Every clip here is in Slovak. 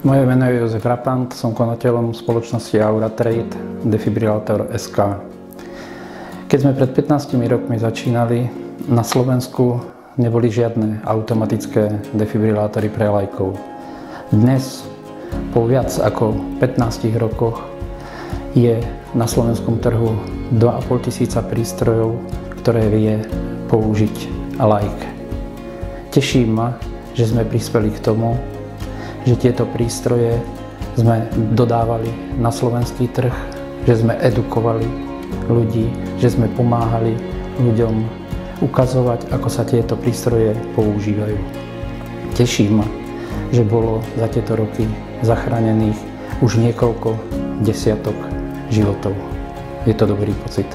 Moje meno je Jozef Rapant, som konateľom spoločnosti Aura Trade, Defibrilátor SK. Keď sme pred 15 rokmi začínali, na Slovensku neboli žiadne automatické defibrilátory pre laikov. Dnes, po viac ako 15 rokoch, je na slovenskom trhu 2,5 tisíca prístrojov, ktoré vie použiť laik. Teší ma, že sme prispeli k tomu, že tieto prístroje sme dodávali na slovenský trh, že sme edukovali ľudí, že sme pomáhali ľuďom ukazovať, ako sa tieto prístroje používajú. Teší ma, že bolo za tieto roky zachránených už niekoľko desiatok životov. Je to dobrý pocit.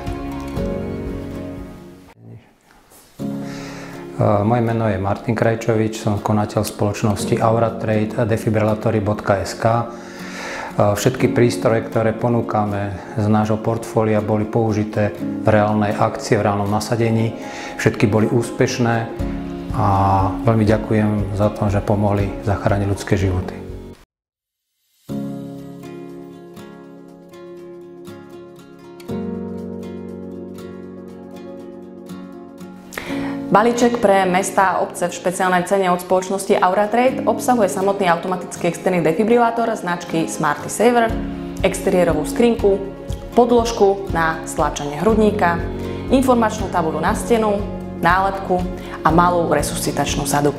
Moje meno je Martin Krajčovič, som konateľ spoločnosti Aura Trade a Defibrilátory.sk. Všetky prístroje, ktoré ponúkame z nášho portfólia, boli použité v reálnej akcii, v reálnom nasadení. Všetky boli úspešné a veľmi ďakujem za to, že pomohli zachrániť ľudské životy. Balíček pre mestá a obce v špeciálnej cene od spoločnosti Aura Trade obsahuje samotný automatický externý defibrilátor značky Smarty Saver, exteriérovú skrinku, podložku na stlačenie hrudníka, informačnú tabuľu na stenu, nálepku a malú resuscitačnú sadu.